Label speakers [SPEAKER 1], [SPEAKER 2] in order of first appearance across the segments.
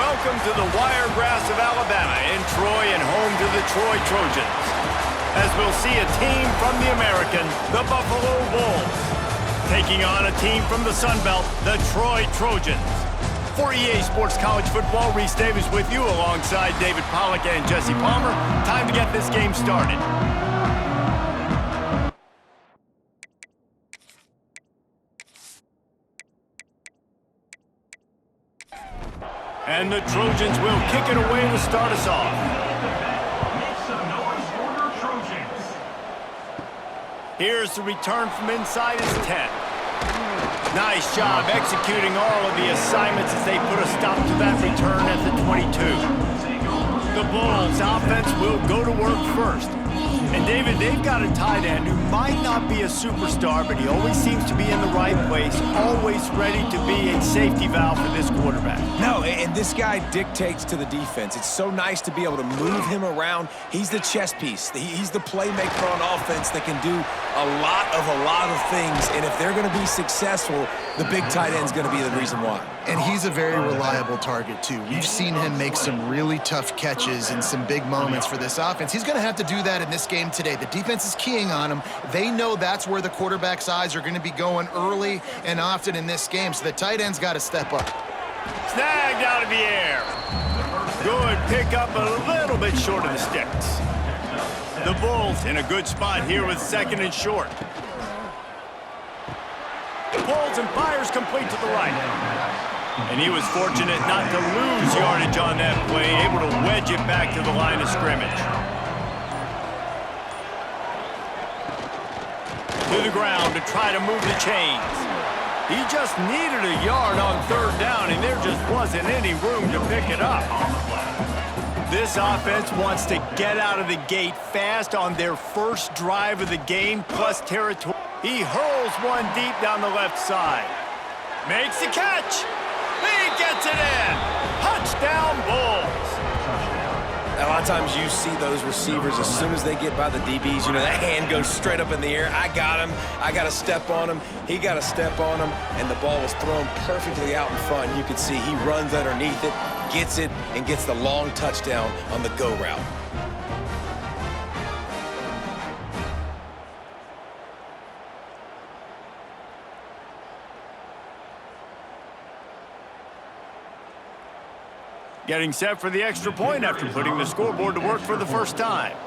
[SPEAKER 1] Welcome to the Wiregrass of Alabama in Troy and home to the Troy Trojans. As we'll see a team from the American, the Buffalo Bulls, taking on a team from the Sun Belt, the Troy Trojans. For EA Sports College Football, Reese Davis with you alongside David Pollack and Jesse Palmer. Time to get this game started. And the Trojans will kick it away to start us off. Here's the return from inside his 10. Nice job executing all of the assignments as they put a stop to that return at the 22. The Bulls offense will go to work first. And David, they've got a tight end who might not be a superstar, but he always seems to be in the right place, always ready to be a safety valve for this quarterback.
[SPEAKER 2] No, and this guy dictates to the defense. It's so nice to be able to move him around. He's the chess piece. He's the playmaker on offense that can do a lot of things. And if they're going to be successful, the big tight end's going to be the reason why.
[SPEAKER 3] And he's a very reliable target, too. We've seen him make some really tough catches in some big moments for this offense. He's going to have to do that in this game today. The defense is keying on him. They know that's where the quarterback's eyes are going to be going early and often in this game, so the tight end's got to step up.
[SPEAKER 1] Snagged out of the air. Good pickup, a little bit short of the sticks. The Bulls in a good spot here with second and short. Pulls and fires complete to the right. And he was fortunate not to lose yardage on that play, able to wedge it back to the line of scrimmage. To the ground to try to move the chains. He just needed a yard on third down, and there just wasn't any room to pick it up. This offense wants to get out of the gate fast on their first drive of the game, plus territory. He hurls one deep down the left side. Makes the catch. He gets it in. Touchdown, Bulls.
[SPEAKER 2] A lot of times you see those receivers, as soon as they get by the DBs, you know, that hand goes straight up in the air. I got him. I got to step on him. He got to step on him, and the ball was thrown perfectly out in front. You can see he runs underneath it, gets it, and gets the long touchdown on the go route.
[SPEAKER 1] Getting set for the extra point after putting the scoreboard to work for the first time.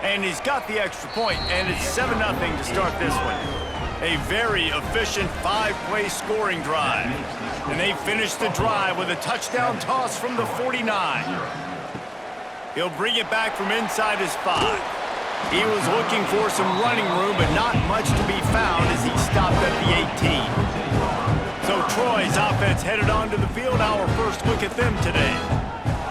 [SPEAKER 1] And he's got the extra point, and it's 7-0 to start this one. A very efficient 5-play scoring drive. And they finish the drive with a touchdown toss from the 49. He'll bring it back from inside his 5. He was looking for some running room, but not much to be found as he stopped at the 18. So Troy's offense headed onto the field. Our first look at them today.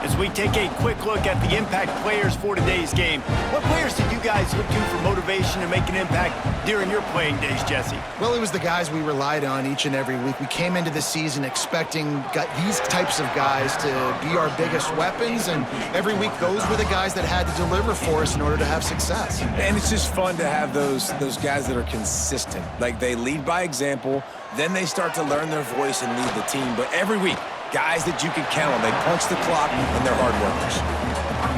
[SPEAKER 1] As we take a quick look at the impact players for today's game, what players did you guys look to for motivation to make an impact during your playing days, Jesse?
[SPEAKER 3] Well, it was the guys we relied on each and every week. We came into the season expecting these types of guys to be our biggest weapons, and every week those were the guys that had to deliver for us in order to have success.
[SPEAKER 2] And it's just fun to have those guys that are consistent. Like, they lead by example, then they start to learn their voice and lead the team. But every week, guys that you can count on. They punch the clock, and they're hard workers.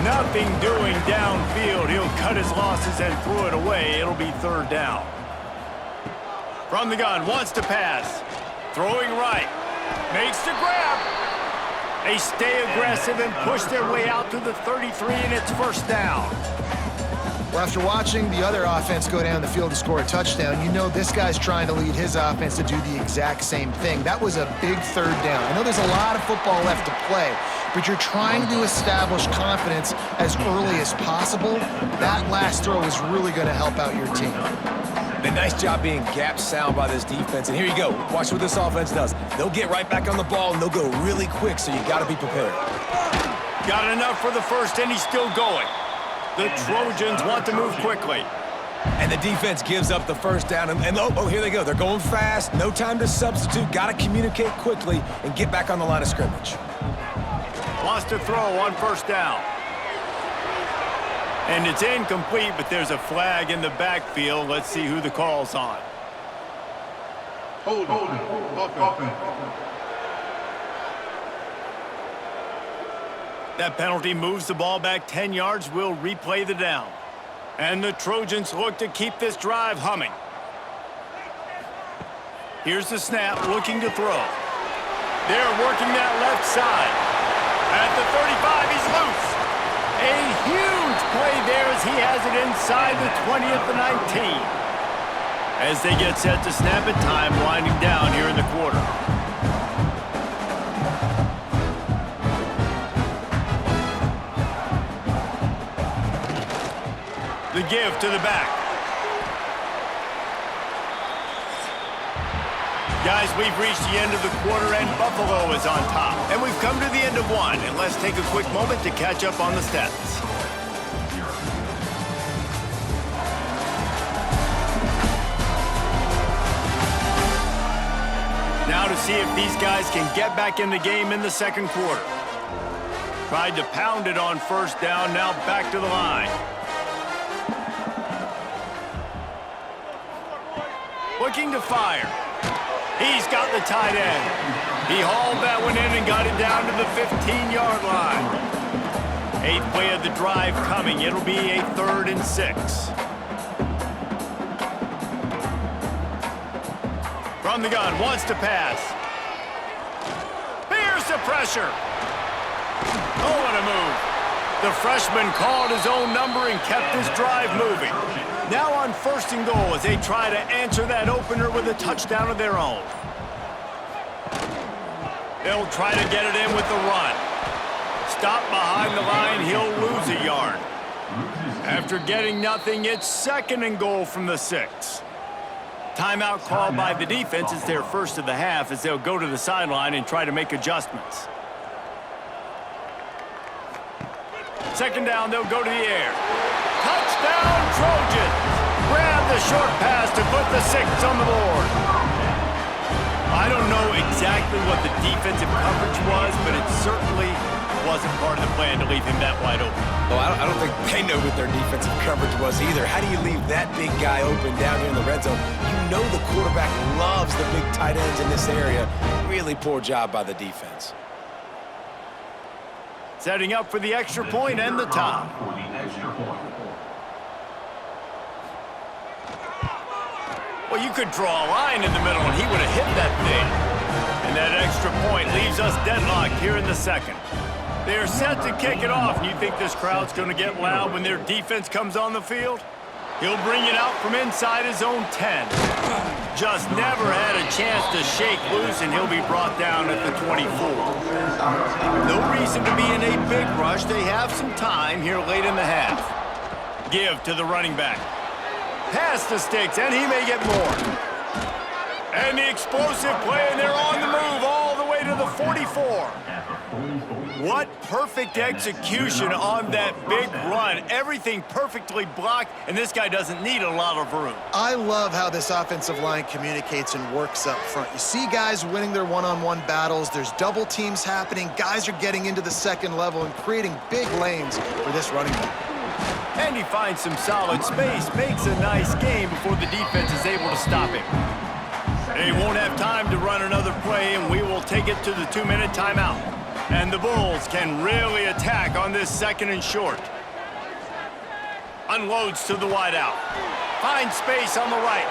[SPEAKER 1] Nothing doing downfield. He'll cut his losses and throw it away. It'll be third down. From the gun, wants to pass. Throwing right. Makes the grab. They stay aggressive and push their way out to the 33, and it's first down.
[SPEAKER 3] Well, after watching the other offense go down the field to score a touchdown, you know this guy's trying to lead his offense to do the exact same thing. That was a big third down. I know there's a lot of football left to play, but you're trying to establish confidence as early as possible. That last throw is really going to help out your team.
[SPEAKER 2] A nice job being gap sound by this defense. And here you go. Watch what this offense does. They'll get right back on the ball, and they'll go really quick, so you got to be prepared.
[SPEAKER 1] Got enough for the first, and he's still going. The Trojans want to move quickly.
[SPEAKER 2] And the defense gives up the first down. And oh, here they go. They're going fast. No time to substitute. Got to communicate quickly and get back on the line of scrimmage.
[SPEAKER 1] Lost a throw on first down. And it's incomplete, but there's a flag in the backfield. Let's see who the call's on.
[SPEAKER 4] Hold on.
[SPEAKER 1] That penalty moves the ball back 10 yards. We'll replay the down. And the Trojans look to keep this drive humming. Here's the snap, looking to throw. They're working that left side. At the 35, he's loose. A huge play there as he has it inside the 20 at the 19. As they get set to snap it, time winding down here in the quarter. The give to the back. Guys, we've reached the end of the quarter, and Buffalo is on top. And we've come to the end of one, and let's take a quick moment to catch up on the stats. Now to see if these guys can get back in the game in the second quarter. Tried to pound it on first down, now back to the line. Looking to fire. He's got the tight end. He hauled that one in and got it down to the 15-yard line. 8th play of the drive coming. It'll be a 3rd and 6. From the gun, wants to pass. Here's the pressure. Oh, what a move. The freshman called his own number and kept this drive moving. Now on 1st and goal as they try to answer that opener with a touchdown of their own. They'll try to get it in with the run. Stop behind the line, he'll lose a yard. After getting nothing, it's 2nd and goal from the 6. Timeout called by the defense. It's their first of the half as they'll go to the sideline and try to make adjustments. 2nd down, they'll go to the air. Touchdown, Trojans! Grab the short pass to put the 6 on the board. I don't know exactly what the defensive coverage was, but it certainly wasn't part of the plan to leave him that wide open.
[SPEAKER 2] Well, I don't think they know what their defensive coverage was either. How do you leave that big guy open down here in the red zone? You know the quarterback loves the big tight ends in this area. Really poor job by the defense.
[SPEAKER 1] Setting up for the extra point and the tie. Well, you could draw a line in the middle and he would have hit that thing. And that extra point leaves us deadlocked here in the 2nd. They're set to kick it off. And you think this crowd's going to get loud when their defense comes on the field? He'll bring it out from inside his own 10. Just never had a chance to shake loose, and he'll be brought down at the 24. No reason to be in a big rush. They have some time here late in the half. Give to the running back. Pass the sticks, and he may get more. And the explosive play, and they're on the move all the way to the 44. What perfect execution on that big run. Everything perfectly blocked, and this guy doesn't need a lot of room.
[SPEAKER 3] I love how this offensive line communicates and works up front. You see guys winning their one-on-one battles. There's double teams happening. Guys are getting into the 2nd level and creating big lanes for this running back.
[SPEAKER 1] And he finds some solid space, makes a nice game before the defense is able to stop him. They won't have time to run another play, and we will take it to the 2-minute timeout. And the Bulls can really attack on this 2nd and short. Unloads to the wideout. Finds space on the right.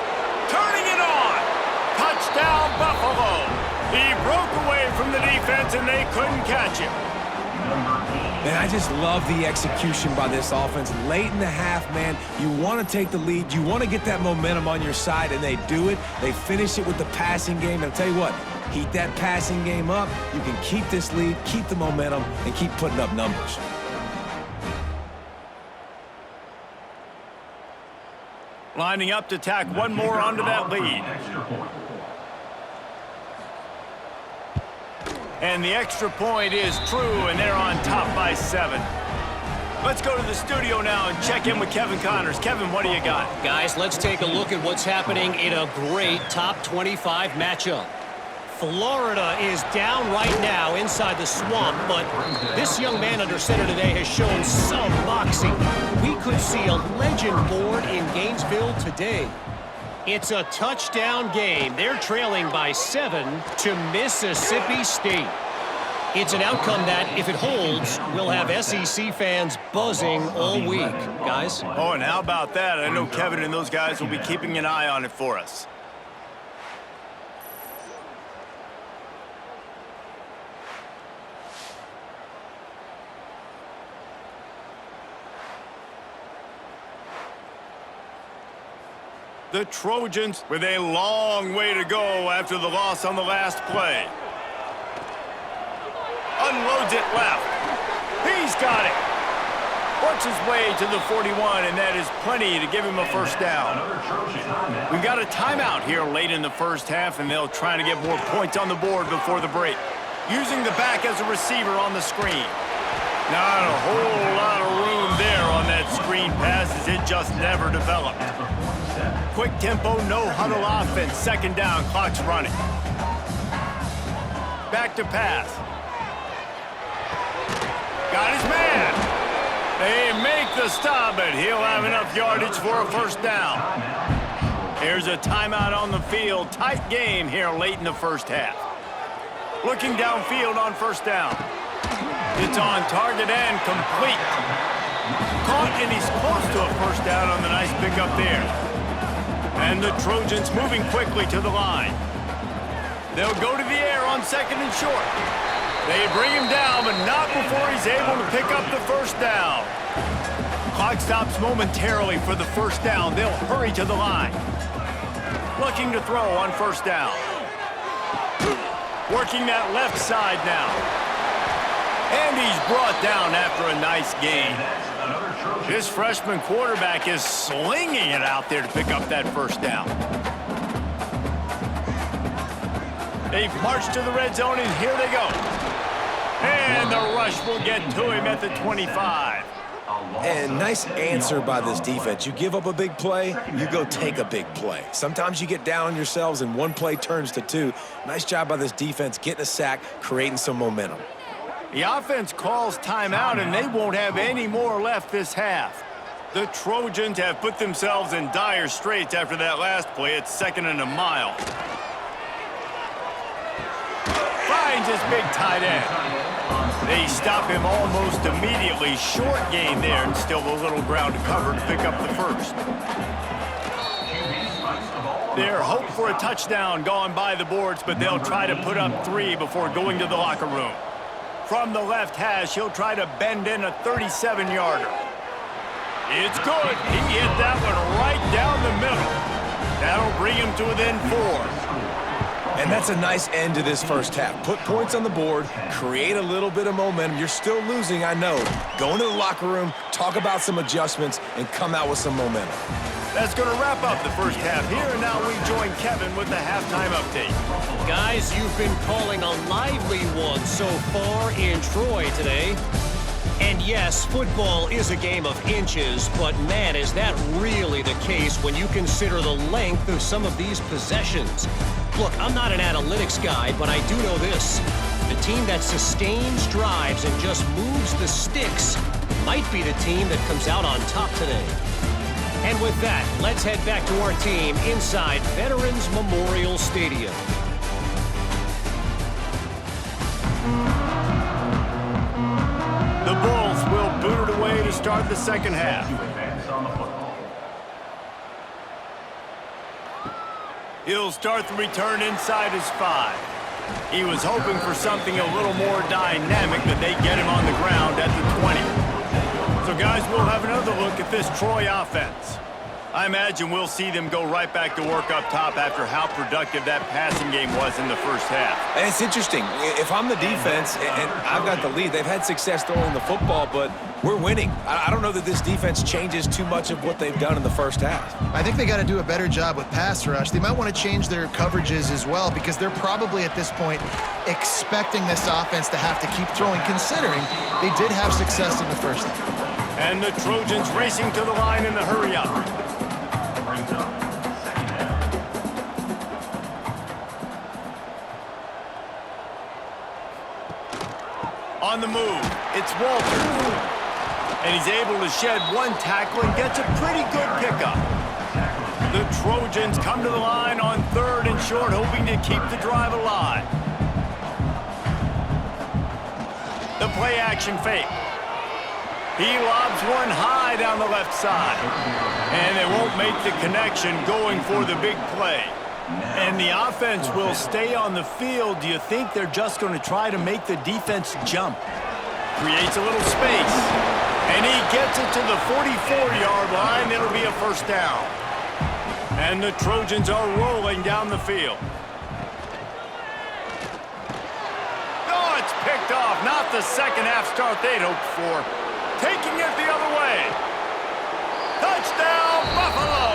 [SPEAKER 1] Turning it on. Touchdown, Buffalo. He broke away from the defense, and they couldn't catch him.
[SPEAKER 2] Man, I just love the execution by this offense. Late in the half, man, you want to take the lead. You want to get that momentum on your side, and they do it. They finish it with the passing game. And I'll tell you what, heat that passing game up. You can keep this lead, keep the momentum, and keep putting up numbers.
[SPEAKER 1] Lining up to tack one more onto that lead. And the extra point is true, and they're on top by 7. Let's go to the studio now and check in with Kevin Connors. Kevin, what do you got?
[SPEAKER 4] Guys, let's take a look at what's happening in a great top 25 matchup. Florida is down right now inside the swamp, but this young man under center today has shown some moxie. We could see a legend born in Gainesville today. It's a touchdown game. They're trailing by 7 to Mississippi State. It's an outcome that, if it holds, will have SEC fans buzzing all week, guys.
[SPEAKER 1] Oh, and how about that? I know Kevin and those guys will be keeping an eye on it for us. The Trojans with a long way to go after the loss on the last play. Unloads it left. He's got it. Works his way to the 41, and that is plenty to give him a first down. We've got a timeout here late in the first half, and they'll try to get more points on the board before the break. Using the back as a receiver on the screen. Not a whole lot of room there on that screen pass as it just never developed. Quick tempo, no huddle offense. Second down, clock's running. Back to pass. Got his man. They make the stop, but he'll have enough yardage for a first down. Here's a timeout on the field. Tight game here late in the first half. Looking downfield on first down. It's on target and complete. Caught, and he's close to a first down on the nice pickup there. And the Trojans moving quickly to the line. They'll go to the air on second and short. They bring him down, but not before he's able to pick up the first down. Clock stops momentarily for the first down. They'll hurry to the line. Looking to throw on first down. Working that left side now. And he's brought down after a nice gain. This freshman quarterback is slinging it out there to pick up that first down. They've marched to the red zone, and here they go. And the rush will get to him at the 25.
[SPEAKER 2] And nice answer by this defense. You give up a big play, you go take a big play. Sometimes you get down on yourselves and one play turns to two. Nice job by this defense getting a sack, creating some momentum.
[SPEAKER 1] The offense calls timeout, and they won't have any more left this half. The Trojans have put themselves in dire straits after that last play. It's second and a mile. Finds his big tight end. They stop him almost immediately. Short gain there, and still a little ground to cover to pick up the first. Their hope for a touchdown gone by the boards, but they'll try to put up 3 before going to the locker room. From the left hash, he'll try to bend in a 37-yarder. It's good. He hit that one right down the middle. That'll bring him to within 4.
[SPEAKER 2] And that's a nice end to this first half. Put points on the board, create a little bit of momentum. You're still losing, I know. Go into the locker room, talk about some adjustments, and come out with some momentum.
[SPEAKER 1] That's going to wrap up the first half here, and now we join Kevin with the halftime update.
[SPEAKER 4] Guys, you've been calling a lively one so far in Troy today. And yes, football is a game of inches, but man, is that really the case when you consider the length of some of these possessions. Look, I'm not an analytics guy, but I do know this. The team that sustains drives and just moves the sticks might be the team that comes out on top today. And with that, let's head back to our team inside Veterans Memorial Stadium.
[SPEAKER 1] The Bulls will boot it away to start the second half. He'll start the return inside his 5. He was hoping for something a little more dynamic, but they get him on the ground at the 20. So, guys, we'll have another look at this Troy offense. I imagine we'll see them go right back to work up top after how productive that passing game was in the first half.
[SPEAKER 2] And it's interesting. If I'm the defense and I've got the lead, they've had success throwing the football, but we're winning. I don't know that this defense changes too much of what they've done in the first half.
[SPEAKER 3] I think they got to do a better job with pass rush. They might want to change their coverages as well because they're probably at this point expecting this offense to have to keep throwing, considering they did have success in the first half.
[SPEAKER 1] And the Trojans racing to the line in the hurry-up. On the move, it's Walters. And he's able to shed one tackle and gets a pretty good pickup. The Trojans come to the line on 3rd and short, hoping to keep the drive alive. the play-action fake. He lobs one high down the left side. And they won't make the connection going for the big play. And the offense will stay on the field. Do you think they're just going to try to make the defense jump? Creates a little space. And he gets it to the 44-yard line. It'll be a first down. And the Trojans are rolling down the field. Oh, it's picked off. Not the second half start they'd hoped for. Taking it the other way. Touchdown, Buffalo!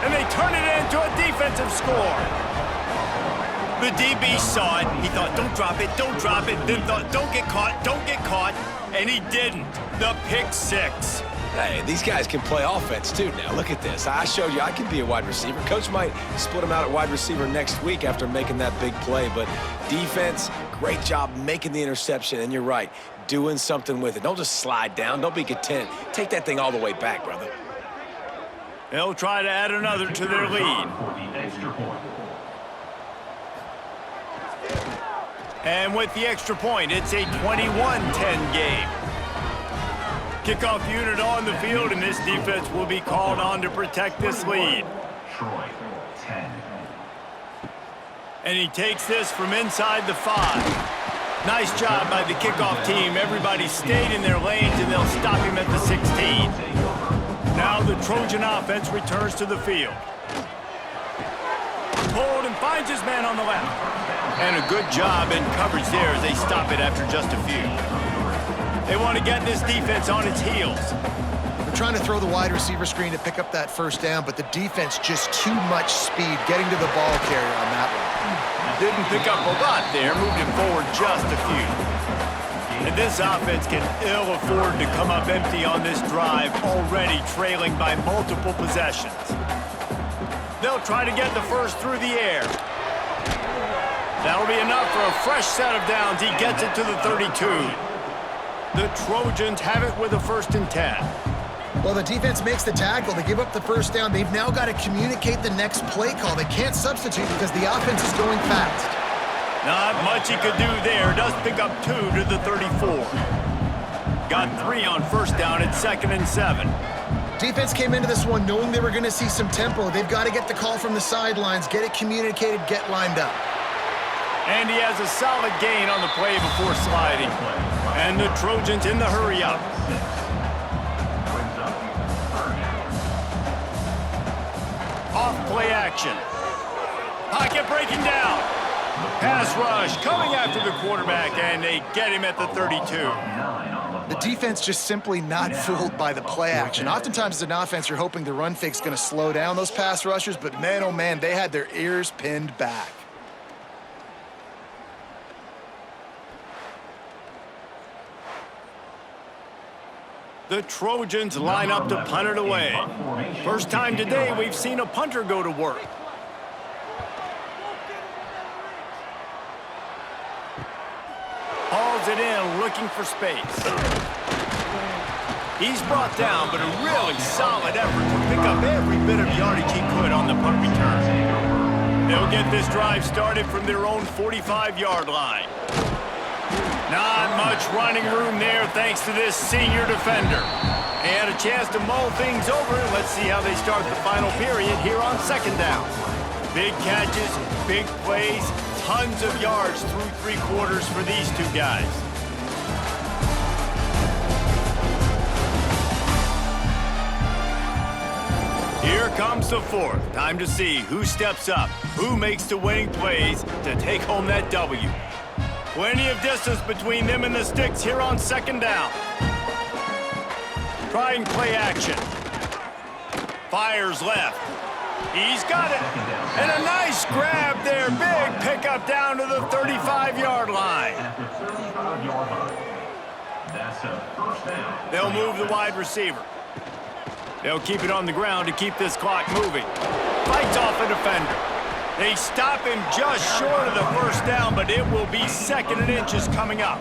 [SPEAKER 1] And they turn it into a defensive score. The DB saw it. He thought, don't drop it, don't drop it. Then thought, don't get caught, don't get caught. And he didn't. The pick six.
[SPEAKER 2] Hey, these guys can play offense, too, now. Look at this. I showed you I can be a wide receiver. Coach might split him out at wide receiver next week after making that big play. But defense, great job making the interception. And you're right, doing something with it. Don't just slide down. Don't be content. Take that thing all the way back, brother.
[SPEAKER 1] They'll try to add another to their lead. And with the extra point, it's a 21-10 game. Kickoff unit on the field, and this defense will be called on to protect this lead. And he takes this from inside the 5. Nice job by the kickoff team. Everybody stayed in their lanes, and they'll stop him at the 16. Now the Trojan offense returns to the field. Pulled and finds his man on the left. And a good job in coverage there as they stop it after just a few. They want to get this defense on its heels.
[SPEAKER 3] They're trying to throw the wide receiver screen to pick up that first down, but the defense just too much speed getting to the ball carrier on that one.
[SPEAKER 1] Didn't pick up a lot there, moved him forward just a few. And this offense can ill afford to come up empty on this drive, already trailing by multiple possessions. They'll try to get the first through the air. That'll be enough for a fresh set of downs. He gets it to the 32. The Trojans have it with a 1st and 10.
[SPEAKER 3] Well, the defense makes the tackle. They give up the first down. They've now got to communicate the next play call. They can't substitute because the offense is going fast.
[SPEAKER 1] Not much he could do there. Does pick up 2 to the 34. Got 3 on first down at 2nd and 7.
[SPEAKER 3] Defense came into this one knowing they were going to see some tempo. They've got to get the call from the sidelines, get it communicated, get lined up.
[SPEAKER 1] And he has a solid gain on the play before sliding. And the Trojans in the hurry up. Off play action. Pocket breaking down. Pass rush coming after the quarterback, and they get him at the 32.
[SPEAKER 3] The defense just simply not fooled by the play action. Oftentimes as an offense, you're hoping the run fake's going to slow down those pass rushers, but man, oh man, they had their ears pinned back.
[SPEAKER 1] The Trojans line up to punt it away. First time today we've seen a punter go to work. Hauls it in, looking for space. He's brought down, but a really solid effort to pick up every bit of yardage he could on the punt return. They'll get this drive started from their own 45-yard line. Not much running room there thanks to this senior defender. They had a chance to mull things over. Let's see how they start the final period here on 2nd down. Big catches, big plays, tons of yards through 3 quarters for these two guys. Here comes the 4th. Time to see who steps up, who makes the winning plays to take home that W. Plenty of distance between them and the sticks here on 2nd down. Trying play action. Fires left. He's got it. And a nice grab there. Big pickup down to the 35-yard line. They'll move the wide receiver. They'll keep it on the ground to keep this clock moving. Fights off a defender. They stop him just short of the first down, but it will be 2nd and inches coming up.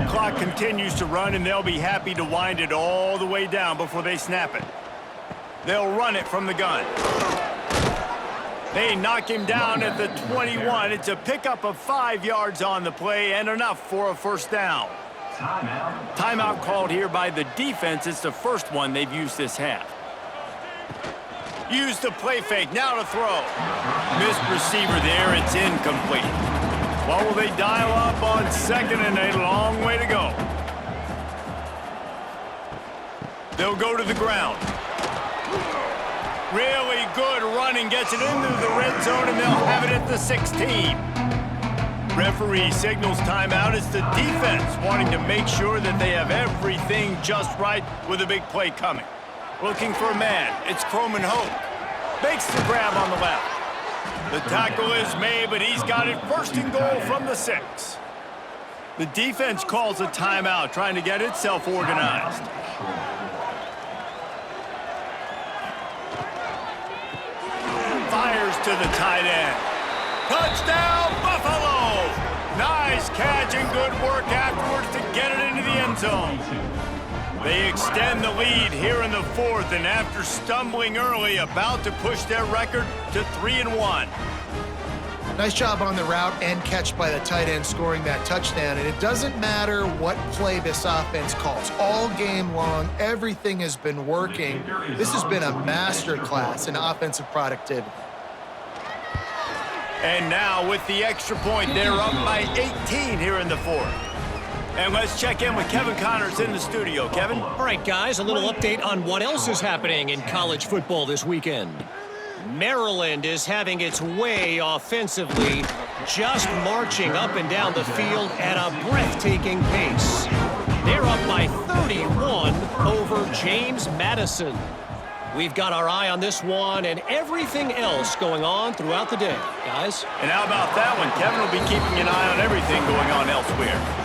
[SPEAKER 1] Clock continues to run, and they'll be happy to wind it all the way down before they snap it. They'll run it from the gun. They knock him down at the 21. It's a pickup of 5 yards on the play and enough for a first down. Timeout called here by the defense. It's the first one they've used this half. Use the play fake, now to throw. Missed receiver there, it's incomplete. What will they dial up on second and a long way to go? They'll go to the ground. Really good running, gets it into the red zone, and they'll have it at the 16. Referee signals timeout. It's the defense wanting to make sure that they have everything just right with a big play coming. Looking for a man. It's Croman Hoke. Makes the grab on the left. The tackle is made, but he's got it first and goal from the 6. The defense calls a timeout, trying to get itself organized. Fires to the tight end. Touchdown, Buffalo! Nice catch and good work afterwards to get it into the end zone. They extend the lead here in the 4th, and after stumbling early, about to push their record to 3-1.
[SPEAKER 3] Nice job on the route and catch by the tight end scoring that touchdown. And it doesn't matter what play this offense calls. All game long, everything has been working. This has been a masterclass in offensive productivity.
[SPEAKER 1] And now with the extra point, they're up by 18 here in the 4th. And let's check in with Kevin Connors in the studio. Kevin?
[SPEAKER 4] All right, guys, a little update on what else is happening in college football this weekend. Maryland is having its way offensively, just marching up and down the field at a breathtaking pace. They're up by 31 over James Madison. We've got our eye on this one and everything else going on throughout the day, guys.
[SPEAKER 1] And how about that one? Kevin will be keeping an eye on everything going on elsewhere.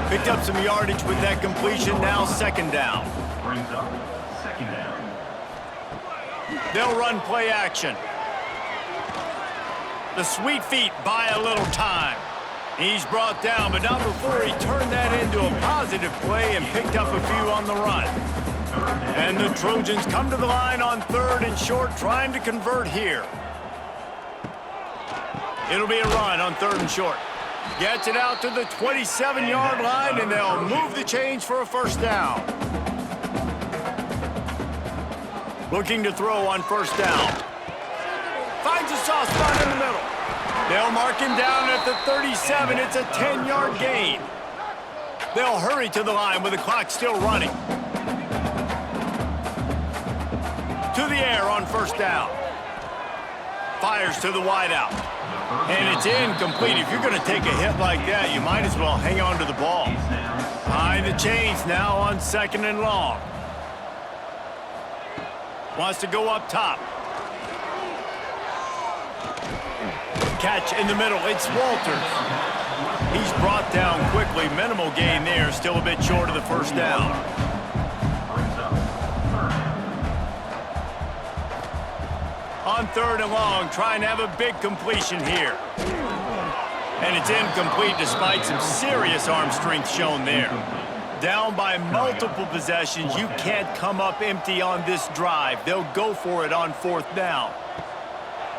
[SPEAKER 1] Picked up some yardage with that completion, now second down.
[SPEAKER 5] Brings up second down.
[SPEAKER 1] They'll run play action. The sweet feet buy a little time. He's brought down, but not before he turned that into a positive play and picked up a few on the run. And the Trojans come to the line on 3rd and short, trying to convert here. It'll be a run on 3rd and short. Gets it out to the 27-yard line, and they'll move the chains for a first down. Looking to throw on first down. Finds a soft spot in the middle. They'll mark him down at the 37. It's a 10-yard gain. They'll hurry to the line with the clock still running. To the air on first down. Fires to the wideout. And it's incomplete. If you're going to take a hit like that, you might as well hang on to the ball. Behind the chains now on 2nd and long. Wants to go up top. Catch in the middle. It's Walters. He's brought down quickly. Minimal gain there. Still a bit short of the first down. On 3rd and long, trying to have a big completion here. And it's incomplete despite some serious arm strength shown there. Down by multiple possessions, you can't come up empty on this drive. They'll go for it on 4th down.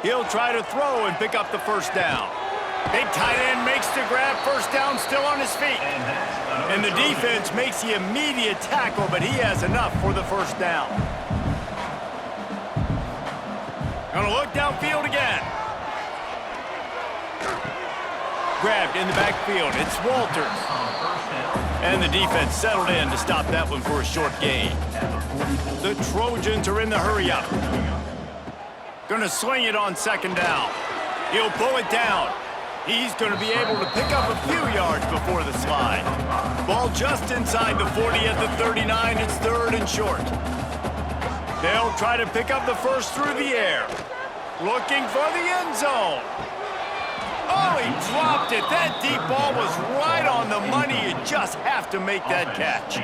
[SPEAKER 1] He'll try to throw and pick up the first down. Big tight end makes the grab, first down, still on his feet. And the defense makes the immediate tackle, but he has enough for the first down. Gonna look downfield again. Grabbed in the backfield. It's Walters. And the defense settled in to stop that one for a short gain. The Trojans are in the hurry-up. Gonna sling it on 2nd down. He'll pull it down. He's gonna be able to pick up a few yards before the slide. Ball just inside the 40 at the 39. It's 3rd and short. They'll try to pick up the first through the air. Looking for the end zone. Oh, he dropped it. That deep ball was right on the money. You just have to make that catch.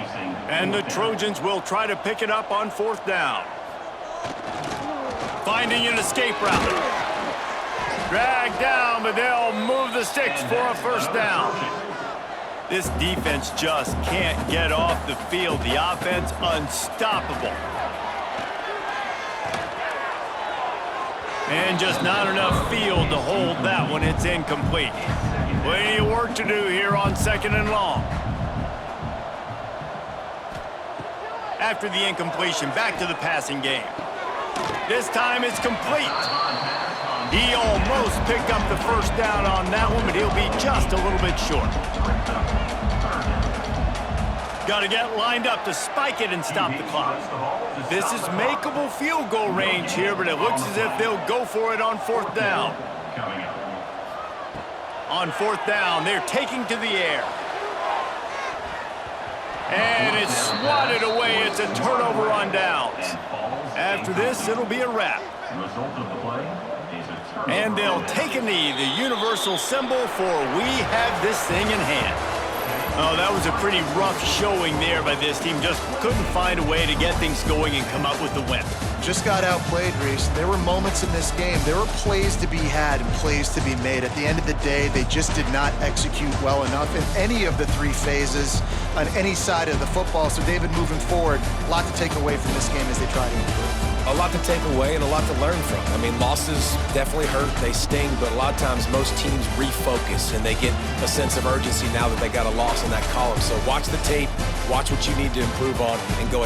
[SPEAKER 1] And the Trojans will try to pick it up on 4th down. Finding an escape route. Dragged down, but they'll move the sticks for a first down. This defense just can't get off the field. The offense unstoppable. And just not enough field to hold that one. It's incomplete. Plenty of work to do here on 2nd and long. after the incompletion. Back to the passing game. This time it's complete. He almost picked up the first down on that one, but he'll be just a little bit short. Got to get lined up to spike it and stop the clock. This is makeable field goal range here, but it looks as if they'll go for it on fourth down. On fourth down, they're taking to the air. And it's swatted away. It's a turnover on downs. After this, it'll be a wrap. And they'll take a knee, the universal symbol for we have this thing in hand. Oh, that was a pretty rough showing there by this team. Just couldn't find a way to get things going and come up with the win.
[SPEAKER 3] Just got outplayed, Reese. There were moments in this game. There were plays to be had and plays to be made. At the end of the day, they just did not execute well enough in any of the three phases on any side of the football. So, David, moving forward, a lot to take away from this game as they try to improve.
[SPEAKER 2] A lot to take away and a lot to learn from. I mean, losses definitely hurt, they sting, but a lot of times most teams refocus and they get a sense of urgency now that they got a loss in that column. So watch the tape, watch what you need to improve on, and go